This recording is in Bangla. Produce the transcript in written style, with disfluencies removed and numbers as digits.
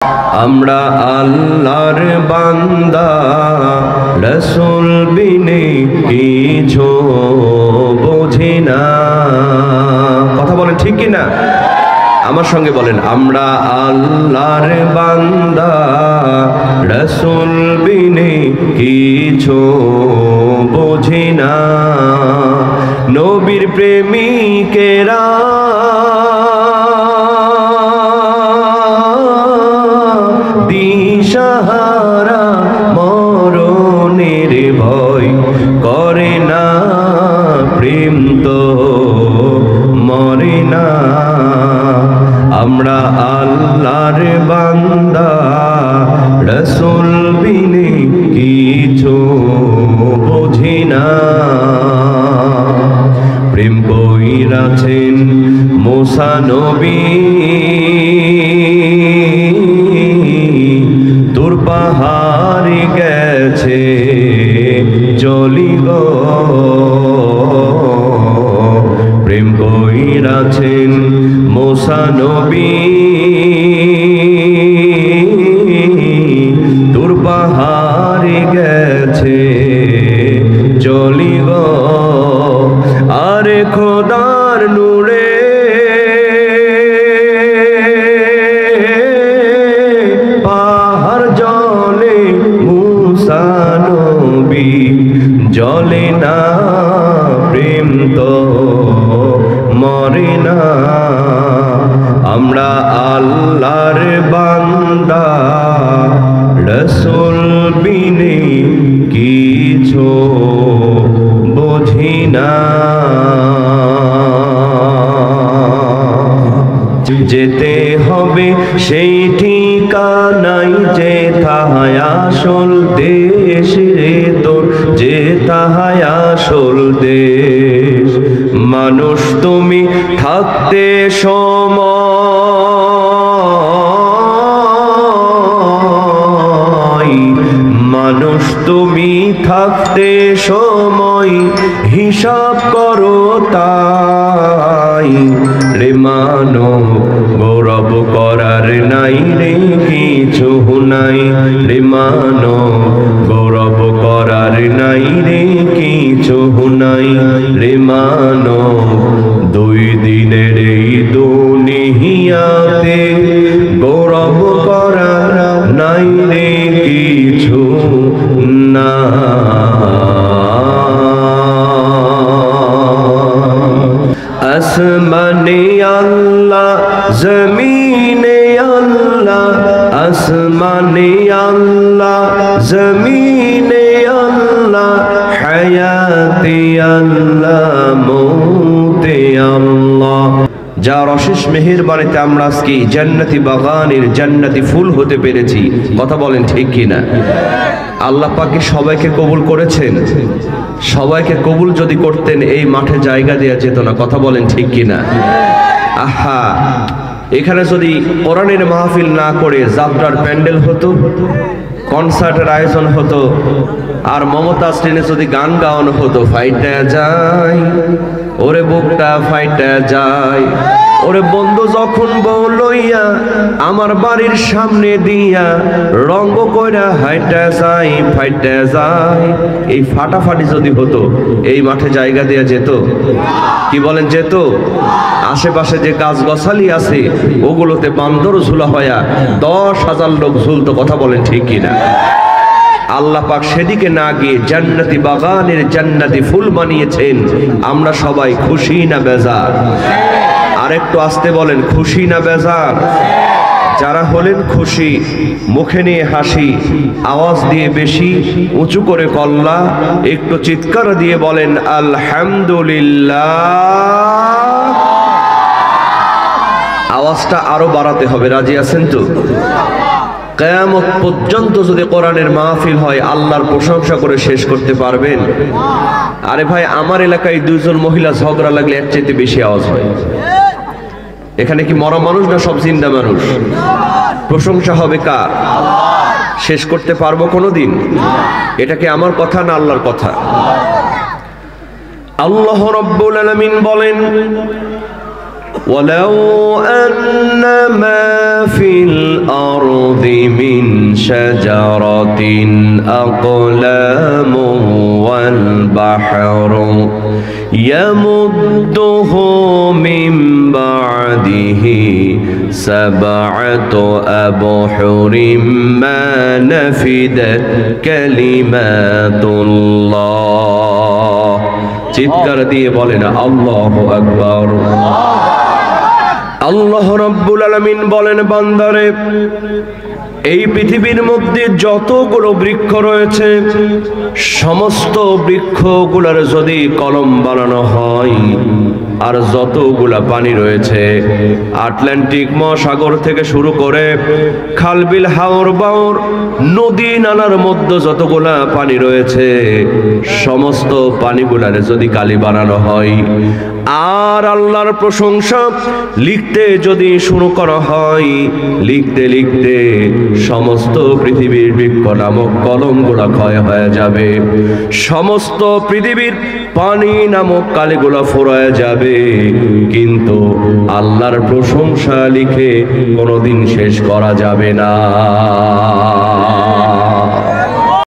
আমরা আল্লাহর বান্দা, রাসূল বিনে কিছু বুঝি না। কথা বলেন ঠিক কি না? আমার সঙ্গে বলেন, আমরা আল্লাহর বান্দা, রাসূল বিনে কিছু বুঝি না। নবীর প্রেমিকেরা দিশাহারা, মরণের ভয় করে না, প্রেম তো মরে না। আমরা আল্লাহর বান্দা, রাসূল বিনে কিছু বুঝি না। প্রেম কইরাছেন মুসা নবী, তোর পাহাড় গেছে চলি গো। প্রেম কইরাছেন মুসা নবী, তোর পাহাড় গেছে চলি গো। আরে খোদার নূরে পাহাড় জলে, মুসা নবী জলে না, প্রেম তো মরে না। আমরা আল্লাহর বান্দা, রাসূল বিনে কিছু বুঝি না। যেতে হবে সেই ঠিকানায়, যেথায় আসল দেশ রে তোর, যেথায় আসল দেশ। মানুষ তুমি থাকতে সময়, মানুষ তুমি থাকতে সময়, হিসাব করো তাই। রে মানব গৌরব করার নাই রে কিছু নাই, রে মানব গৌরব করার নাই রে কিছু নাই। রে মানব দুই দিনের এই দুনিয়াতে, গৌরব করার নাই রে কিছু না। আসমানে আল্লাহ, জমিনে আল্লাহ, আসমানে আল্লাহ, জমিনে আল্লাহ, হায়াতে আল্লাহ, মৌতে আল্লাহ। যার অশেষ মেহেরবানিতে আমরা আজকে জান্নাতি বাগানের জান্নাতি ফুল হতে পেরেছি। কথা বলেন ঠিক কিনা? আল্লাহ পাকে সবাইকে কবুল করেছেন। সবাইকে কবুল যদি করতেন, এই মাঠে জায়গা দেওয়া যেত না। কথা বলেন ঠিক কিনা? আহা, এখানে যদি কোরআনের মাহফিল না করে যাত্রার প্যান্ডেল হতো, কনসার্টের আয়োজন হতো, আর মমতাজ ট্রেনে যদি গান গাওয়ানো হতো, ফাইটা যায় ওরে বুকটা ফাইটা যায়, ওরে বন্ধু যখন বউ লইয়া আমার বাড়ির সামনে দিয়া রঙ্গ কইরা হাইটা যায় ফাইটা যায়। এই ফাটাফাটি যদি হতো, এই মাঠে জায়গা দেয়া যেত? কি বলেন যেত? আশেপাশে যে গাছ গছালি আছে, ওগুলোতে বান্দর ঝুলা হইয়া 10,000 লোক ঝুলতো। কথা বলেন ঠিক কিনা? আল্লাহ পাক সেদিকে না গিয়ে জান্নাতি বাগানের জান্নাতি ফুল বানিয়েছেন। আমরা সবাই খুশি না বেজার? আরেকটু আসতে বলেন, খুশি না বেজার? যারা হলেন খুশি, মুখে নিয়ে হাসি, আওয়াজ দিয়ে বেশি উঁচু করে কল্লা, একটু চিৎকার দিয়ে বলেন আলহামদুলিল্লাহ। আওয়াজটা আরো বাড়াতে হবে, রাজি আছেন তো? কিয়ামত পর্যন্ত যদি কোরআনের মাহফিল হয়, আল্লাহর প্রশংসা করে শেষ করতে পারবেন? আরে ভাই, আমার এলাকায় 2 জন মহিলা ঝগড়া লাগলে এর চাইতে বেশি আওয়াজ হয়। এখানে কি মরা মানুষ না সব জিন্দা মানুষ? প্রশংসা হবে কার? শেষ করতে পারবো কোনোদিন? এটা কি আমার কথা না আল্লাহর কথা? আল্লাহ রাব্বুল আলামিন বলেন, ওয়ালাউ আন্না মা ফিল الأرض من شجرة أقلام والبحر يمده من بعده سبعة أبحر ما نفدت كلمات الله চিৎকার দিয়ে বলেন আল্লাহু আকবার। আল্লাহ রাব্বুল আলামিন বলেন, বান্দারে এই পৃথিবীর মধ্যে যতগুলো বৃক্ষ রয়েছে সমস্ত বৃক্ষগুলোর যদি কলম বানানো হয়, আর যতগুলা পানি রয়েছে আটলান্টিক মহাসাগর থেকে শুরু করে খালবিল হাওর বাওর নদী নালার মধ্যে যতগুলা পানি রয়েছে সমস্ত পানিগুলার যদি কালি বানানো হয়, আর আল্লাহর প্রশংসা লিখতে যদি শুরু করা হয়, লিখতে লিখতে সমস্ত পৃথিবীর বৃক্ষ নামক কলমগুলা ক্ষয় হয়ে যাবে, সমস্ত পৃথিবীর পানি নামক কালিগুলা ফুরায় যাবে, কিন্তু আল্লাহর প্রশংসা লিখে কোনোদিন শেষ করা যাবে না।